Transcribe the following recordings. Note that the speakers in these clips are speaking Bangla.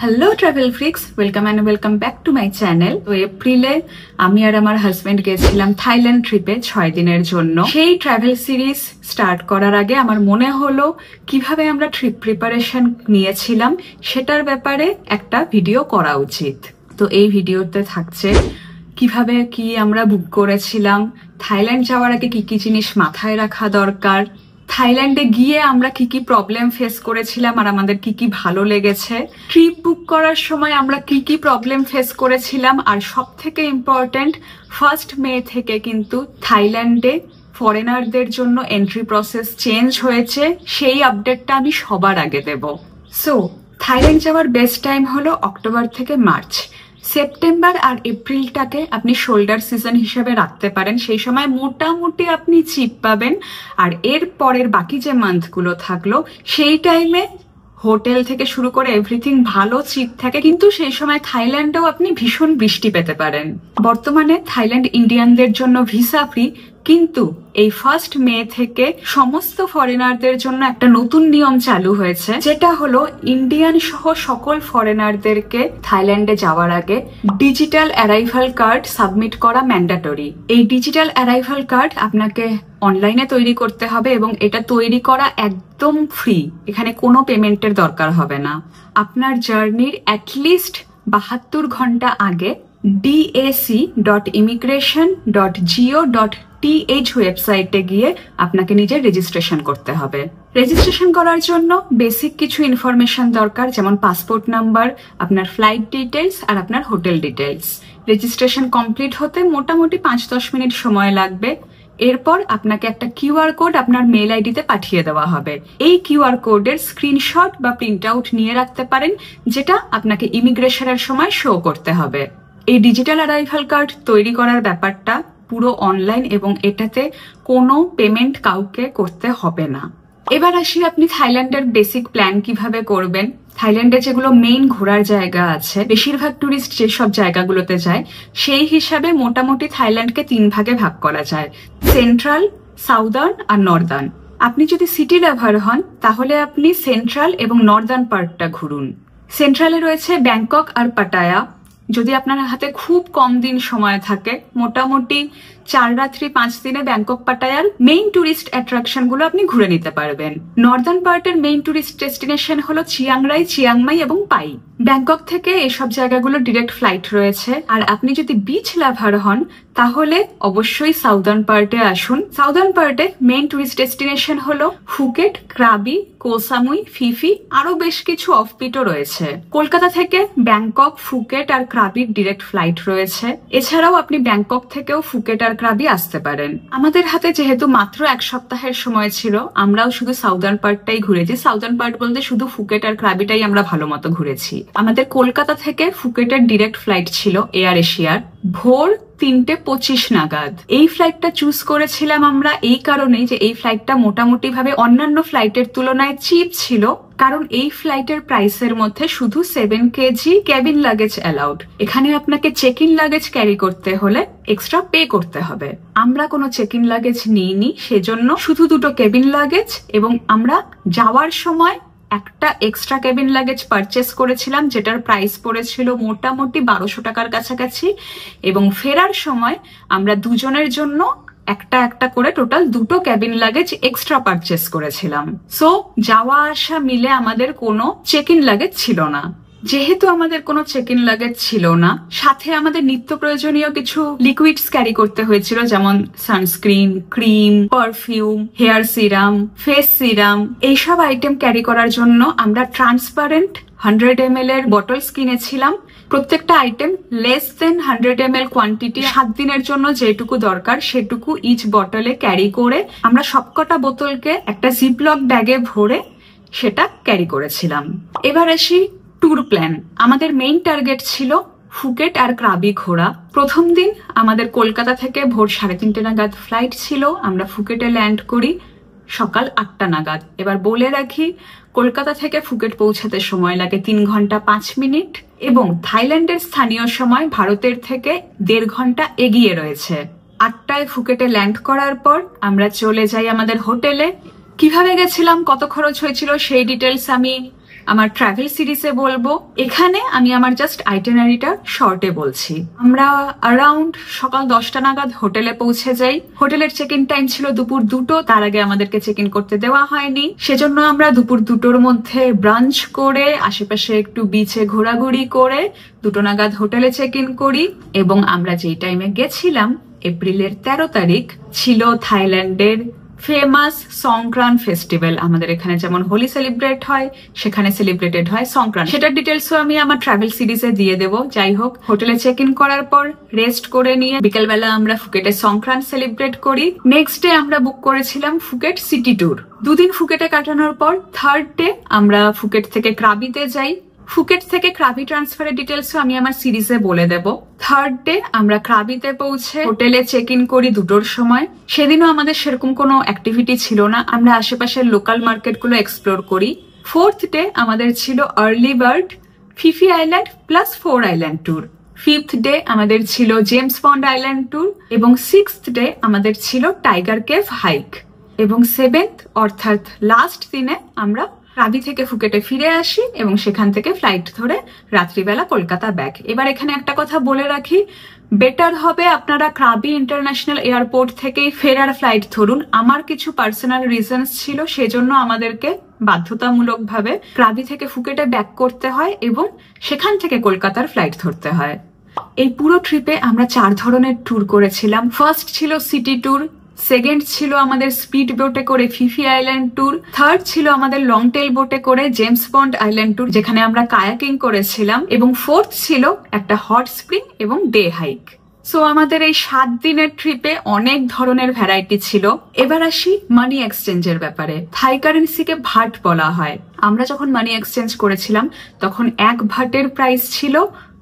Hello travel freaks, welcome back to my channel. তো এপ্রিলে আমি আর আমার হাজব্যান্ড গেছিলাম থাইল্যান্ড ট্রিপে 6 দিনের জন্য। সেই ট্রাভেল সিরিজ স্টার্ট করার আগে আমার মনে হলো কিভাবে আমরা ট্রিপ প্রিপারেশন নিয়েছিলাম সেটার ব্যাপারে একটা ভিডিও করা উচিত। তো এই ভিডিওতে থাকছে কিভাবে কি আমরা বুক করেছিলাম, থাইল্যান্ড যাওয়ার আগে কি কি জিনিস মাথায় রাখা দরকার, থাইল্যান্ডে গিয়ে আমরা কি কি প্রবলেম ফেস করেছিলাম আর আমাদের কি কি ভালো লেগেছে, ট্রিপ বুক করার সময় আমরা কি কি প্রবলেম ফেস করেছিলাম, আর সব থেকে ইম্পর্টেন্ট 1 মে থেকে কিন্তু থাইল্যান্ডে ফরেনারদের জন্য এন্ট্রি প্রসেস চেঞ্জ হয়েছে, সেই আপডেটটা আমি সবার আগে দেব। সো থাইল্যান্ড যাওয়ার বেস্ট টাইম হলো অক্টোবর থেকে মার্চ। সেপ্টেম্বর আর এপ্রিলটাকে আপনি শোল্ডার সিজন হিসেবে রাখতে পারেন, সেই সময় মোটামুটি আপনি চিপ পাবেন। আর এর পরের বাকি যে মান্থগুলো থাকলো সেই টাইমে হোটেল থেকে শুরু করে এভরিথিং ভালো চিপ থাকে, কিন্তু সেই সময় থাইল্যান্ডেও আপনি ভীষণ বৃষ্টি পেতে পারেন। বর্তমানে থাইল্যান্ড ইন্ডিয়ানদের জন্য ভিসা ফ্রি, কিন্তু এই 1 মে থেকে সমস্ত ফরেনারদের জন্য একটা নতুন নিয়ম চালু হয়েছে, যেটা হলো ইন্ডিয়ান সহ সকল ফরেনারদেরকে থাইল্যান্ডে যাওয়ার আগে ডিজিটাল অ্যারাইভাল কার্ড সাবমিট করা ম্যান্ডেটরি। এই ডিজিটাল অ্যারাইভাল কার্ড আপনাকে অনলাইনে তৈরি করতে হবে এবং এটা তৈরি করা একদম ফ্রি, এখানে কোনো পেমেন্টের দরকার হবে না। আপনার জার্নির অ্যাটলিস্ট 72 ঘন্টা আগে dac.immigration.go.th ওয়েবসাইটে গিয়ে আপনাকে নিজের রেজিস্ট্রেশন করতে হবে। রেজিস্ট্রেশন করার জন্য বেসিক কিছু ইনফরমেশন দরকার, যেমন পাসপোর্ট নাম্বার, আপনার ফ্লাইট ডিটেলস আর আপনার হোটেল ডিটেলস। রেজিস্ট্রেশন কমপ্লিট হতে মোটামুটি 5-10 মিনিট সময় লাগবে। এরপর আপনাকে একটা কিউআর কোড আপনার মেল আইডিতে পাঠিয়ে দেওয়া হবে। এই কিউআর কোডের স্ক্রিনশট বা প্রিন্ট আউট নিয়ে রাখতে পারেন, যেটা আপনাকে ইমিগ্রেশনের সময় শো করতে হবে। এই ডিজিটাল অ্যারাইভাল কার্ড তৈরি করার ব্যাপারটা পুরো অনলাইন এবং এটাতে কোনো পেমেন্ট কাউকে করতে হবে না। এবার আসি আপনি থাইল্যান্ডের বেসিক প্ল্যান কিভাবে করবেন। থাইল্যান্ডে যেগুলো মেইন ঘোরার জায়গা আছে, বেশিরভাগ টুরিস্ট যেসব জায়গাগুলোতে যায় সেই হিসাবে মোটামুটি থাইল্যান্ডকে 3 ভাগে ভাগ করা যায়: সেন্ট্রাল, সাউদার্ন আর নর্দার্ন। আপনি যদি সিটি লাভার হন তাহলে আপনি সেন্ট্রাল এবং নর্দার্ন পার্টটা ঘুরুন। সেন্ট্রালে রয়েছে ব্যাংকক আর পাটায়া। যদি আপনার হাতে খুব কম দিন সময় থাকে, মোটামুটি 4 রাত্রি 5 দিনে ব্যাংকক পাটায়ার মেইন টুরিস্ট অ্যাট্রাকশন গুলো আপনি ঘুরে নিতে পারবেন। নর্দার্ন পার্টের মেইন টুরিস্ট ডেস্টিনেশন হলো চিয়াংরাই, চিয়াংমাই এবং পাই। ব্যাংকক থেকে এসব জায়গাগুলো ডিরেক্ট ফ্লাইট রয়েছে। আর আপনি যদি বিচ লাভার হন তাহলে অবশ্যই সাউদার্ন পার্টে আসুন। সাউদার্ন পার্টে মেইন টুরিস্ট ডেস্টিনেশন হলো Phuket, Krabi, Koh Samui, Phi Phi, আরো বেশ কিছু অফবিটও রয়েছে। কলকাতা থেকে ব্যাংকক, ফুকেট আর ক্রাবির ডিরেক্ট ফ্লাইট রয়েছে। এছাড়াও আপনি ব্যাংকক থেকেও ফুকেট আর ক্রাবি আসতে পারেন। আমাদের হাতে যেহেতু মাত্র 1 সপ্তাহের সময় ছিল, আমরাও শুধু সাউদার্ন পার্টটাই ঘুরেছি। সাউদার্ন পার্ট বলতে শুধু ফুকেট আর ক্রাবিটাই আমরা ভালো মতো ঘুরেছি। আমাদের কলকাতা থেকে ফুকেটের ডিরেক্ট ফ্লাইট ছিল এয়ার এশিয়ার ভোর 3:25 নাগাদ। এই ফ্লাইটটা চুজ করেছিলাম আমরা এই কারণেই যে এই ফ্লাইটটা মোটামুটি ভাবে অন্যান্য ফ্লাইটের তুলনায় চিপ ছিল, কারণ এই ফ্লাইটের প্রাইসের মধ্যে শুধু 7 কেজি ক্যাবিন লাগেজ অ্যালাউড। এখানে আপনাকে চেক ইন লাগেজ ক্যারি করতে হলে এক্সট্রা পে করতে হবে। আমরা কোনো চেক ইন লাগেজ নিইনি, সেজন্য শুধু 2টো কেবিন লাগেজ, এবং আমরা যাওয়ার সময় একটা এক্সট্রা কেবিন লাগেজ পারচেস করেছিলাম, যেটার প্রাইস পড়েছিল মোটামুটি 1200 টাকার কাছাকাছি, এবং ফেরার সময় আমরা দুজনের জন্য একটা করে টোটাল 2টো কেবিন লাগেজ এক্সট্রা পারচেস করেছিলাম। সো যাওয়া আসা মিলে আমাদের কোনো চেক ইন লাগেজ ছিল না। যেহেতু আমাদের কোনো চেক ইন লাগেজ ছিল না, সাথে আমাদের নিত্য প্রয়োজনীয় কিছু লিকুইডস ক্যারি করতে হয়েছিল, যেমন sunscreen, cream, perfume, hair serum, face serum. এইসব আইটেম ক্যারি করার জন্য আমরা ট্রান্সপারেন্ট 100 ml এর বটলস কিনেছিলাম। প্রত্যেকটা item less than 100 ml quantity, 7 দিনের জন্য যেটুকু দরকার সেটুকু ইচ বটলে ক্যারি করে আমরা সবকটা বোতলকে একটা জিপলক ব্যাগে ভরে সেটা ক্যারি করেছিলাম। এবার আসি ট্যুর প্ল্যান। আমাদের মেইন টার্গেট ছিল ফুকেট আর ক্রাবি ঘোরা। প্রথম দিন আমাদের কলকাতা থেকে ভোর 3:30 নাগাদ ফ্লাইট ছিল। আমরা ফুকেটে ল্যান্ড করি সকাল 8টা নাগাদ। এবার বলে রাখি, কলকাতা থেকে ফুকেট পৌঁছাতে সময় লাগে 3 ঘন্টা 5 মিনিট, এবং থাইল্যান্ডের স্থানীয় সময় ভারতের থেকে 1.5 ঘন্টা এগিয়ে রয়েছে। 8টায় ফুকেটে ল্যান্ড করার পর আমরা চলে যাই আমাদের হোটেলে। কিভাবে গেছিলাম, কত খরচ হয়েছিল সেই ডিটেলস আমি আমার ট্রাভেল সিরিজে বলবো। এখানে আমি আমার জাস্ট আইটিনারিটা শর্টে বলছি। আমরা অ্যারাউন্ড সকাল 10টা নাগাদ হোটেলে পৌঁছে যাই। হোটেলের চেক ইন টাইম ছিল দুপুর 2টো, তার আগে আমাদেরকে চেক ইন করতে দেওয়া হয়নি। সেজন্য আমরা দুপুর 2টোর মধ্যে ব্রাঞ্চ করে আশেপাশে একটু বিচে ঘোরাঘুরি করে 2টো নাগাদ হোটেলে চেক ইন করি। এবং আমরা যেই টাইমে গেছিলাম এপ্রিলের 13 তারিখ ছিল থাইল্যান্ডের ফেমাস সংক্রান ফেস্টিভ্যাল। আমাদের এখানে যেমন হোলি সেলিব্রেট হয়, সেখানে সেলিব্রেটেড হয় সংক্রান। সেটার ডিটেলসও আমি আমার ট্রাভেল সিরিজে দিয়ে দেবো। যাই হোক, হোটেলে চেক ইন করার পর রেস্ট করে নিয়ে বিকেলবেলা আমরা ফুকেটে সংক্রান সেলিব্রেট করি। নেক্সট ডে আমরা বুক করেছিলাম ফুকেট সিটি ট্যুর। 2 দিন ফুকেটে কাটানোর পর থার্ড ডে আমরা ফুকেট থেকে ক্রাবিতে যাই। ফুকেট থেকে ক্রাবি ট্রান্সফারের ডিটেলসও আমি আমার সিরিজে বলে দেব। থার্ড ডে আমরা ক্রাবিতে পৌঁছে হোটেলে চেক ইন করি 2টোর সময়। সেদিনও আমাদের সেরকম কোনো অ্যাক্টিভিটি ছিল না, আমরা আশেপাশের লোকাল মার্কেটগুলো এক্সপ্লোর করি। ফোর্থ ডে আমাদের ছিল early bird, Phi Phi island plus 4 island tour. Fifth day আমাদের ছিল জেমস বন্ড আইল্যান্ড ট্যুর এবং সিক্সথ ডে আমাদের ছিল টাইগার কেভ হাইক। এবং 7th অর্থাৎ লাস্ট দিনে আমরা ক্রাবি থেকে ফুকেটে ফিরে আসি এবং সেখান থেকে ফ্লাইট ধরে রাত্রিবেলা কলকাতা ব্যাক। এবার এখানে একটা কথা বলে রাখি, বেটার হবে আপনারা ক্রাবি ইন্টারন্যাশনাল এয়ারপোর্ট থেকেই ফেরার ফ্লাইট ধরুন। আমার কিছু পার্সোনাল রিজনস ছিল, সেজন্য আমাদেরকে বাধ্যতামূলকভাবে ক্রাবি থেকে ফুকেটে ব্যাক করতে হয় এবং সেখান থেকে কলকাতার ফ্লাইট ধরতে হয়। এই পুরো ট্রিপে আমরা 4 ধরনের ট্যুর করেছিলাম। ফার্স্ট ছিল সিটি ট্যুর, সেকেন্ড ছিল আমাদের স্পিড বোটে করে ফিফি আইল্যান্ড ট্যুর, থার্ড ছিল আমাদের লং টেল বোটে করে জেমস বন্ড আইল্যান্ড ট্যুর যেখানে আমরা কায়াকিং করেছিলাম, এবং ফোর্থ ছিল একটা হট স্প্রিং এবং ডে হাইক। সো আমাদের এই 7 দিনের ট্রিপে অনেক ধরনের ভ্যারাইটি ছিল। এবার আসি মানি এক্সচেঞ্জের ব্যাপারে। থাই কারেন্সিকে ভাট বলা হয়। আমরা যখন মানি এক্সচেঞ্জ করেছিলাম তখন 1 ভাটের প্রাইস ছিল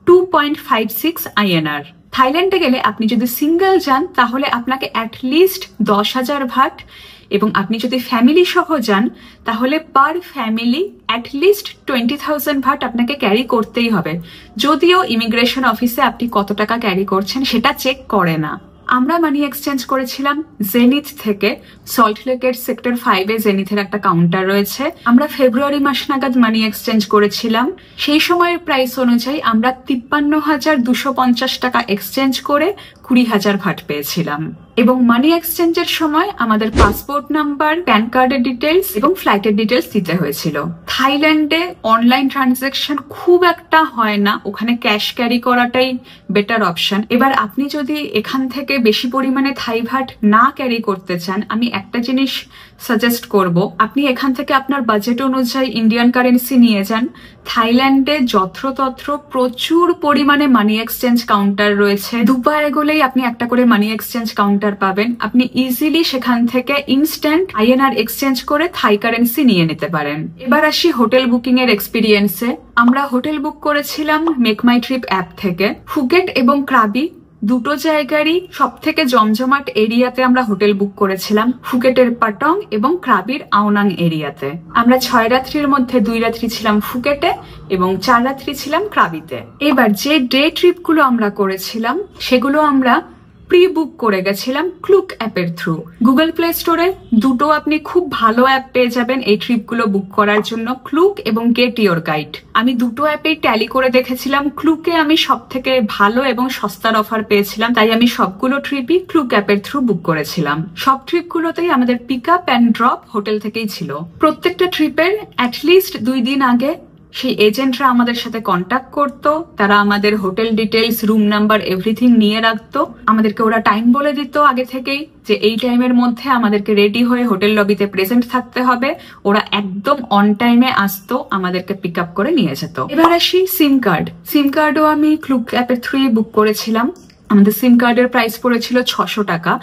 2.56 INR। থাইল্যান্ডে গেলে আপনি যদি সিঙ্গেল যান তাহলে আপনাকে অ্যাটলিস্ট 10,000 ভাট, এবং আপনি যদি ফ্যামিলি সহ যান তাহলে পার ফ্যামিলি অ্যাটলিস্ট 20,000 ভাট আপনাকে ক্যারি করতেই হবে। যদিও ইমিগ্রেশন অফিসে আপনি কত টাকা ক্যারি করছেন সেটা চেক করে না। আমরা মানি এক্সচেঞ্জ করেছিলাম জেনিথ থেকে। সল্টলেকের সেক্টর 5-এ জেনিথের একটা কাউন্টার রয়েছে। আমরা ফেব্রুয়ারি মাস নাগাদ মানি এক্সচেঞ্জ করেছিলাম। সেই সময়ের প্রাইস অনুযায়ী আমরা 53,250 টাকা এক্সচেঞ্জ করে 20,000 ভাট পেয়েছিলাম। এবং মানি এক্সচেঞ্জের সময় আমাদের পাসপোর্ট নাম্বার, প্যান কার্ডের ডিটেলস এবং ফ্লাইটের ডিটেলস দিতে হয়েছিল। থাইল্যান্ডে অনলাইন ট্রানজাকশন খুব একটা হয় না, ওখানে ক্যাশ ক্যারি করাটাই বেটার অপশন। এবার আপনি যদি এখান থেকে বেশি পরিমাণে থাই ভাট না ক্যারি করতে চান, আমি একটা জিনিস সাজেস্ট করব, আপনি এখান থেকে আপনার বাজেট অনুযায়ী ইন্ডিয়ান কারেন্সি নিয়ে যান। থাইল্যান্ডে যত্রতত্র প্রচুর পরিমাণে মানি এক্সচেঞ্জ কাউন্টার রয়েছে। দুবাই গেলেই আপনি একটা করে মানি এক্সচেঞ্জ কাউন্টার পাবেন। আপনি ইজিলি সেখান থেকে ইনস্ট্যান্ট INR এক্সচেঞ্জ করে থাই কারেন্সি নিয়ে নিতে পারেন। এবার আসি হোটেল বুকিং এর এক্সপিরিয়েন্সে। আমরা হোটেল বুক করেছিলাম মেক মাই ট্রিপ অ্যাপ থেকে। ফুকেট এবং ক্রাবি 2টো জায়গারই সব থেকে জমজমাট এরিয়াতে আমরা হোটেল বুক করেছিলাম, ফুকেটের পাটং এবং ক্রাবির আওনাং এরিয়াতে। আমরা 6 রাত্রির মধ্যে 2 রাত্রি ছিলাম ফুকেটে এবং 4 রাত্রি ছিলাম ক্রাবিতে। এবার যে ডে ট্রিপ গুলো আমরা করেছিলাম সেগুলো আমরা প্রি বুক করে গেছিলাম ক্লুক অ্যাপের থ্রু। গুগল প্লে স্টোরে 2টো আপনি খুব ভালো অ্যাপ পেয়ে যাবেন এই ট্রিপগুলো বুক করার জন্য, ক্লুক এবং গেট ইওর গাইড। আমি 2টো অ্যাপেই ট্যালি করে দেখেছিলাম। ক্লুকে আমি সব থেকে ভালো এবং সস্তার অফার পেয়েছিলাম, তাই আমি সবগুলো ট্রিপই ক্লুক অ্যাপের থ্রু বুক করেছিলাম। সব ট্রিপগুলোতেই আমাদের pick up and drop hotel থেকেই ছিল। প্রত্যেকটা ট্রিপের অ্যাটলিস্ট 2 দিন আগে সেই এজেন্টরা আমাদের সাথে কন্ট্যাক্ট করতো। তারা আমাদের hotel details, room number, everything নিয়ে রাখতো। আমাদেরকে ওরা টাইম বলে দিত আগে থেকেই যে এই টাইমের মধ্যে আমাদেরকে রেডি হয়ে হোটেল লবিতে প্রেজেন্ট থাকতে হবে। ওরা একদম অন টাইমে আসতো, আমাদেরকে পিক আপ করে নিয়ে যেত। এবার আসি সিম কার্ড। সিম কার্ডও আমি ক্লুক অ্যাপের থ্রুই বুক করেছিলাম। আমাদের সিম কার্ডের প্রাইস পড়েছিল 600 টাকা।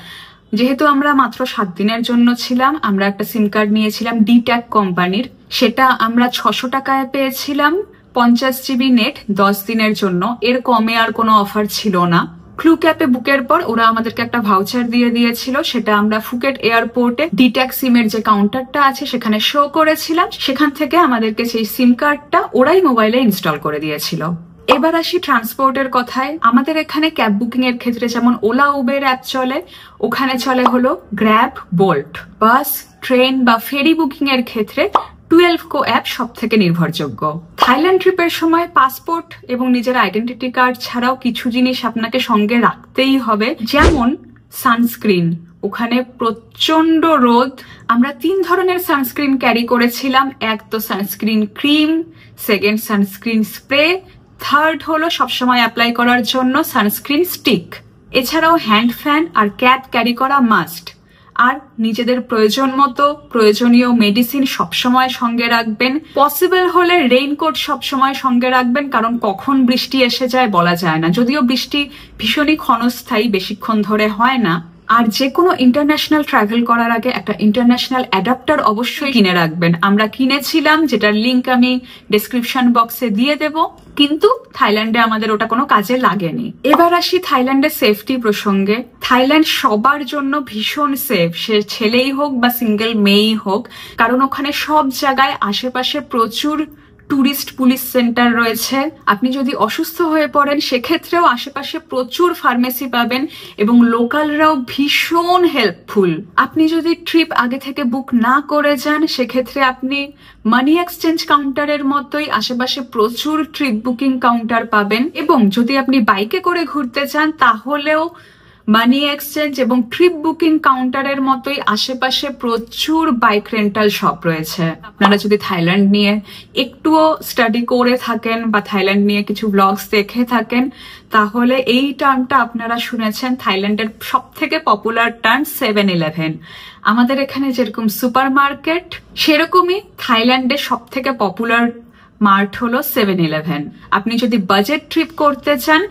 যেহেতু আমরা মাত্র 7 দিনের জন্য ছিলাম, আমরা একটা সিম কার্ড নিয়েছিলাম ডিট্যাক কোম্পানির। সেটা আমরা 600 টাকায় পেয়েছিলাম 50 GB নেট 10 দিনের জন্য। এর কমে আর কোনো অফার ছিল না। ক্লুক অ্যাপে বুকের পর ওরা আমাদেরকে একটা ভাউচার দিয়ে দিয়েছিল, সেটা আমরা ফুকেট এয়ারপোর্টে ডিট্যাক সিমের যে কাউন্টারটা আছে সেখানে শো করেছিলাম। সেখান থেকে আমাদেরকে সেই সিম কার্ডটা ওরাই মোবাইলে ইনস্টল করে দিয়েছিল। এবার আসি ট্রান্সপোর্টের কথায়। আমাদের এখানে ক্যাব বুকিং এর ক্ষেত্রে যেমন ওলা উবের অ্যাপ চলে, ওখানে চলে হলো গ্র্যাব, বোল্ট। বাস, ট্রেন বা ফেরি বুকিং এর ক্ষেত্রে টুয়েলভকো অ্যাপ সব থেকে নির্ভরযোগ্য। থাইল্যান্ড ট্রিপের সময় পাসপোর্ট এবং নিজের আইডেন্টিটি কার্ড ছাড়াও কিছু জিনিস আপনাকে সঙ্গে রাখতেই হবে, যেমন সানস্ক্রিন। ওখানে প্রচন্ড রোদ, আমরা 3 ধরনের সানস্ক্রিন ক্যারি করেছিলাম। এক তো sunscreen cream, second sunscreen spray, third হলো সবসময় অ্যাপ্লাই করার জন্য সানস্ক্রিন স্টিক। এছাড়াও হ্যান্ড ফ্যান আর ক্যাপ ক্যারি করা মাস্ট। আর নিজেদের প্রয়োজন মতো প্রয়োজনীয় মেডিসিন সবসময় সঙ্গে রাখবেন। পসিবল হলে রেইনকোট সবসময় সঙ্গে রাখবেন, কারণ কখন বৃষ্টি এসে যায় বলা যায় না। যদিও বৃষ্টি ভীষণই ক্ষণস্থায়ী, বেশিক্ষণ ধরে হয় না। আর যে কোনো ইন্টারন্যাশনাল ট্রাভেল করার আগে একটা ইন্টারন্যাশনাল অ্যাডাপ্টার অবশ্যই কিনে রাখবেন। আমরা কিনেছিলাম, যেটার লিঙ্ক আমি ডেসক্রিপশন বক্সে দিয়ে দেব, কিন্তু থাইল্যান্ডে আমাদের ওটা কোনো কাজে লাগেনি। এবার আসি থাইল্যান্ডের সেফটি প্রসঙ্গে। থাইল্যান্ড সবার জন্য ভীষণ সেফ, সে ছেলেই হোক বা সিঙ্গেল মেয়েই হোক, কারণ ওখানে সব জায়গায় আশেপাশে প্রচুর টুরিস্ট পুলিশ সেন্টার রয়েছে। আপনি যদি অসুস্থ হয়ে পড়েন সেক্ষেত্রেও আশেপাশে প্রচুর ফার্মেসি পাবেন এবং লোকালরাও ভীষণ হেল্পফুল। আপনি যদি ট্রিপ আগে থেকে বুক না করে যান সেক্ষেত্রে আপনি মানি এক্সচেঞ্জ কাউন্টারের মতোই আশেপাশে প্রচুর ট্রিপ বুকিং কাউন্টার পাবেন। এবং যদি আপনি বাইকে করে ঘুরতে চান তাহলেও মানি এক্সচেঞ্জ এবং ট্রিপ বুকিং কাউন্টারের মতোই আশেপাশে প্রচুর বাইক রেন্টাল শপ রয়েছে। আপনারা যদি থাইল্যান্ড নিয়ে একটুও স্টাডি করে থাকেন বা থাইল্যান্ড নিয়ে কিছু ব্লগস দেখে থাকেন, তাহলে এই টার্মটা আপনারা শুনেছেন। থাইল্যান্ডের সব থেকে পপুলার টার্ম 7-Eleven। আমাদের এখানে যেরকম সুপার মার্কেট, সেরকমই থাইল্যান্ডের সব থেকে পপুলার মার্ট হলো 7-Eleven। আপনি যদি বাজেট ট্রিপ করতে চান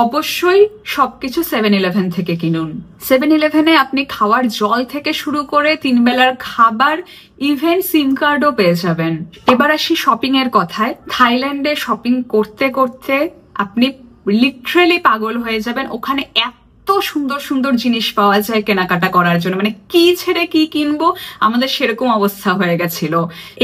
অবশ্যই সবকিছু 7-Eleven থেকে কিনুন। 7-Eleven-এ আপনি খাওয়ার জল থেকে শুরু করে 3 বেলার খাবার, ইভেন সিম কার্ডও পেয়ে যাবেন। এবার আসি শপিং এর কথায়। থাইল্যান্ডে শপিং করতে করতে আপনি লিটারেলি পাগল হয়ে যাবেন। ওখানে এত সুন্দর সুন্দর জিনিস পাওয়া যায় কেনাকাটা করার জন্য, মানে কি ছেড়ে কি কিনবো, আমাদের সেরকম অবস্থা হয়ে গেছিল।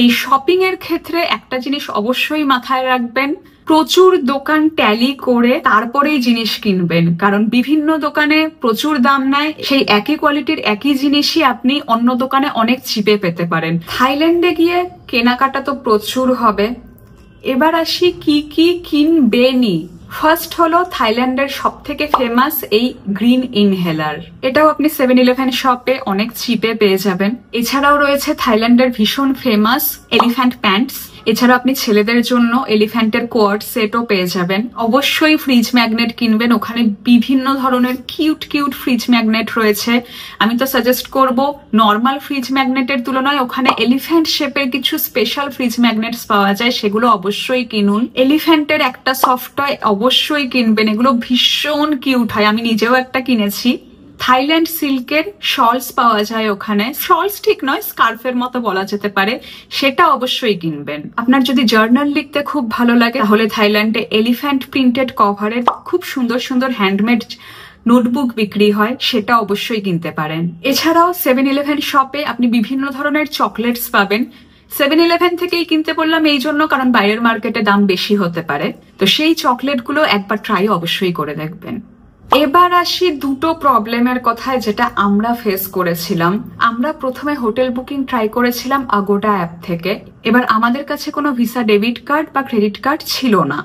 এই শপিং এর ক্ষেত্রে একটা জিনিস অবশ্যই মাথায় রাখবেন, প্রচুর দোকান ট্যালি করে তারপরেই জিনিস কিনবেন, কারণ বিভিন্ন দোকানে প্রচুর দাম নেয়। সেই একই কোয়ালিটির একই জিনিসই আপনি অন্য দোকানে অনেক চিপে পেতে পারেন। থাইল্যান্ডে গিয়ে কেনাকাটা তো প্রচুর হবে। এবার আসি কি কি কিনবেনই। ফার্স্ট হলো থাইল্যান্ডের সব থেকে ফেমাস এই গ্রিন ইনহেলার। এটাও আপনি 7-Eleven শপে অনেক চিপে পেয়ে যাবেন। এছাড়াও রয়েছে থাইল্যান্ডের ভীষণ ফেমাস এলিফ্যান্ট প্যান্টস। এছাড়া আপনি ছেলেদের জন্য এলিফ্যান্টের কোয়ার্ড সেটও পেয়ে যাবেন। অবশ্যই ফ্রিজ ম্যাগনেট কিনবেন, ওখানে বিভিন্ন ধরনের কিউট কিউট ফ্রিজ ম্যাগনেট রয়েছে। আমি তো সাজেস্ট করব নর্মাল ফ্রিজ ম্যাগনেটের তুলনায় ওখানে এলিফ্যান্ট শেপের কিছু স্পেশাল ফ্রিজ ম্যাগনেটস পাওয়া যায়, সেগুলো অবশ্যই কিনুন। এলিফ্যান্টের একটা সফট টয় অবশ্যই কিনবেন, এগুলো ভীষণ কিউট হয়, আমি নিজেও একটা কিনেছি। থাইল্যান্ড সিল্কের শলস পাওয়া যায় ওখানে, শলস ঠিক নয়, স্কার্ফের মতো বলা যেতে পারে, সেটা অবশ্যই কিনবেন। আপনার যদি জার্নাল লিখতে খুব ভালো লাগে তাহলে থাইল্যান্ডে এলিফ্যান্ট প্রিন্টেড কভারের খুব সুন্দর সুন্দর হ্যান্ডমেড নোটবুক বিক্রি হয়, সেটা অবশ্যই কিনতে পারেন। এছাড়াও 7-Eleven শপে আপনি বিভিন্ন ধরনের চকলেটস পাবেন। 7-Eleven থেকেই কিনতে বললাম এই জন্য কারণ বাইরের মার্কেটে দাম বেশি হতে পারে, তো সেই চকলেটগুলো একবার ট্রাই অবশ্যই করে দেখবেন। এবার আসি দুটো প্রবলেমের কথায় যেটা আমরা ফেস করেছিলাম। আমরা প্রথমে হোটেল বুকিং ট্রাই করেছিলাম আগোডা অ্যাপ থেকে। এবার আমাদের কাছে কোনো ভিসা ডেবিট কার্ড বা ক্রেডিট কার্ড ছিল না,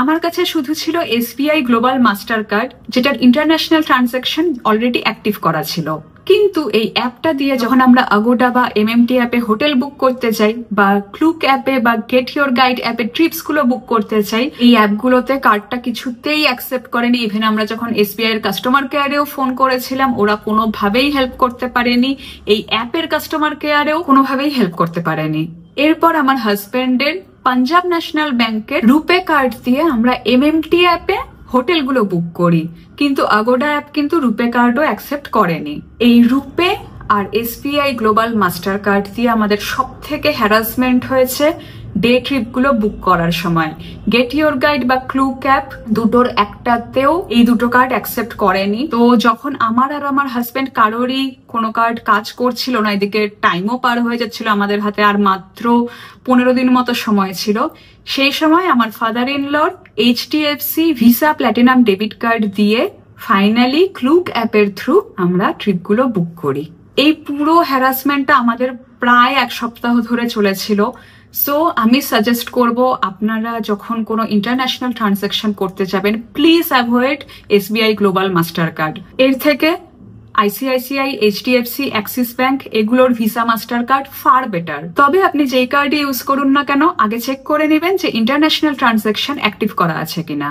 আমার কাছে শুধু ছিল SBI গ্লোবাল মাস্টার কার্ড, যেটার ইন্টারন্যাশনাল ট্রানজাকশন অলরেডি অ্যাক্টিভ করা ছিল। কিন্তু এই অ্যাপটা দিয়ে যখন আমরা আগোডা বা MMT অ্যাপে হোটেল বুক করতে চাই বা ক্লুক অ্যাপে বা গেট ইউর গাইড অ্যাপে ট্রিপস গুলো বুক করতে চাই, এই অ্যাপগুলোতে কার্ডটা কিছুতেই অ্যাকসেপ্ট করেনি। ইভেন আমরা যখন SBI এর কাস্টমার কেয়ারেও ফোন করেছিলাম, ওরা কোনোভাবেই হেল্প করতে পারেনি। এই অ্যাপের কাস্টমার কেয়ারেও কোনোভাবেই হেল্প করতে পারেনি। এরপর আমার হাজবেন্ডের পাঞ্জাব ন্যাশনাল ব্যাংকের রুপে কার্ড দিয়ে আমরা MMT অ্যাপে হোটেলগুলো বুক করি, কিন্তু আগোডা অ্যাপ কিন্তু রুপে কার্ডও অ্যাকসেপ্ট করেনি। এই রুপে আর SBI গ্লোবাল মাস্টার কার্ড দিয়ে আমাদের সব থেকে হ্যারাসমেন্ট হয়েছে ডে ট্রিপগুলো বুক করার সময়। গেট ইউর গাইড বা ক্লুক অ্যাপ দুটোর একটাতেও এই দুটো কার্ড অ্যাকসেপ্ট করেনি। তো যখন আমার আর আমার হাজবেন্ড কারোরই কোনো কার্ড কাজ করছিল না, এদিকে টাইমও পার হয়ে যাচ্ছিল, আমাদের হাতে আর মাত্র 15 দিন মতো সময় ছিল, সেই সময় আমার ফাদার ইন লর HDFC visa platinum debit card দিয়ে ফাইনালি ক্লুক অ্যাপের থ্রু আমরা ট্রিপগুলো বুক করি। এই পুরো হ্যারাসমেন্টটা আমাদের প্রায় 1 সপ্তাহ ধরে চলেছিল। সো আমি সাজেস্ট করব আপনারা যখন কোনো ইন্টারন্যাশনাল ট্রানজাকশন করতে যাবেন, please avoid SBI global master card. এর থেকে আইসিআইসিআই, এইচডিএফসি, অ্যাক্সিস ব্যাংক এগুলোর visa master card far better. তবে আপনি যেই কার্ডই ইউজ করুন না কেন, আগে চেক করে নেবেন যে ইন্টারন্যাশনাল ট্রানজাকশন অ্যাক্টিভ করা আছে কিনা।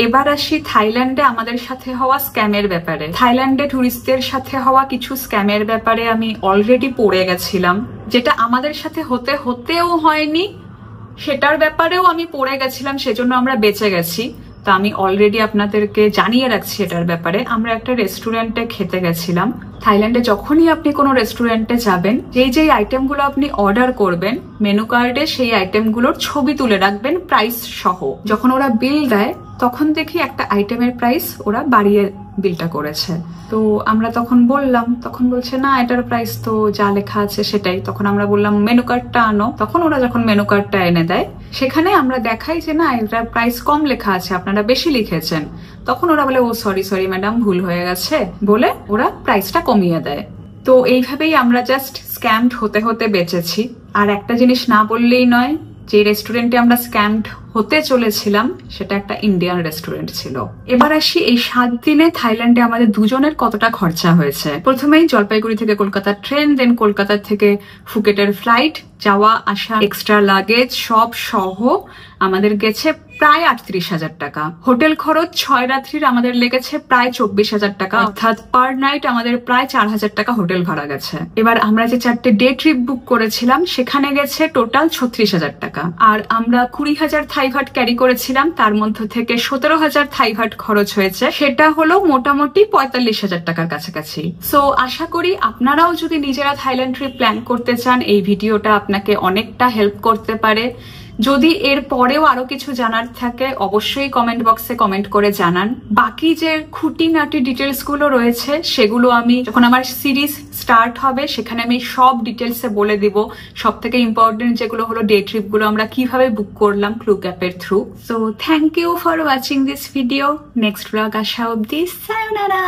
এবার আসি থাইল্যান্ডে আমাদের সাথে হওয়া স্ক্যামের ব্যাপারে। থাইল্যান্ডে ট্যুরিস্টদের সাথে হওয়া কিছু স্ক্যামের ব্যাপারে আমি অলরেডি পড়ে গেছিলাম, যেটা আমাদের সাথে হতেও হয়নি, সেটার ব্যাপারেও আমি পড়ে গেছিলাম, সেজন্য আমরা বেঁচে গেছি। তো আমি অলরেডি আপনাদেরকে জানিয়ে রাখছি এটার ব্যাপারে। আমরা একটা রেস্টুরেন্টে খেতে গেছিলাম। থাইল্যান্ডে যখনই আপনি কোনো রেস্টুরেন্টে যাবেন, যেই আইটেমগুলো আপনি অর্ডার করবেন, মেনু কার্ডে সেই আইটেমগুলোর ছবি তুলে রাখবেন প্রাইস সহ। যখন ওরা বিল দেয় তখন দেখি একটা আইটেমের প্রাইস ওরা বাড়িয়ে বিলটা করেছে। তো আমরা তখন বললাম, তখন বলছে না এটার প্রাইস তো যা লেখা আছে সেটাই। তখন আমরা বললাম মেনু কার্ডটা আনো। তখন ওরা যখন মেনু কার্ডটা এনে দেয়, সেখানে আমরা দেখাই যে না এটার প্রাইস কম লেখা আছে, আপনারা বেশি লিখেছেন। তখন ওরা বলে ও সরি ম্যাডাম, ভুল হয়ে গেছে, বলে ওরা প্রাইসটা কমিয়ে দেয়। তো এইভাবেই আমরা জাস্ট স্ক্যামড হতে হতে বেঁচেছি। আর একটা জিনিস না বললেই নয়, যে রেস্টুরেন্টে আমরা স্ক্যামড হতে চলেছিলাম সেটা একটা ইন্ডিয়ান রেস্টুরেন্ট ছিল। এবার আসি এই 7 দিনে থাইল্যান্ডে আমাদের দুজনের কতটা খরচা হয়েছে। প্রথমেই জলপাইগুড়ি থেকে কলকাতার ট্রেন, দেন কলকাতা থেকে ফুকেটের ফ্লাইট, যাওয়া আসা, এক্সট্রা লাগেজ সব সহ আমাদের গেছে প্রায় 38,000 টাকা। হোটেল খরচ 6 রাত্রির আমাদের লেগেছে প্রায় 24,000 টাকা, অর্থাৎ পার নাইট আমাদের প্রায় 4,000 টাকা হোটেল ভাড়া গেছে। এবার আমরা যে 4টে ডে ট্রিপ বুক করেছিলাম সেখানে গেছে টোটাল 36,000 টাকা। আর আমরা 20,000 থাই ভাট ক্যারি করেছিলাম, তার মধ্যে থেকে 17,000 থাই ভাট খরচ হয়েছে, সেটা হলো মোটামুটি 45,000 টাকার কাছাকাছি। সো আশা করি আপনারাও যদি নিজেরা থাইল্যান্ড ট্রিপ প্ল্যান করতে চান, এই ভিডিওটা আপনাকে অনেকটা হেল্প করতে পারে। যদি এর পরেও আরো কিছু জানার থাকে অবশ্যই কমেন্ট বক্সে কমেন্ট করে জানান। বাকি যে খুঁটিনাটি ডিটেলস গুলো রয়েছে সেগুলো আমি যখন আমার সিরিজ স্টার্ট হবে সেখানে আমি সব ডিটেলসে বলে দিব। সব থেকে ইম্পর্টেন্ট যেগুলো হলো ডে ট্রিপ গুলো আমরা কিভাবে বুক করলাম ক্লুক অ্যাপের থ্রু। So thank you for watching this video. Next blog আসা অব্দি সায়োনারা।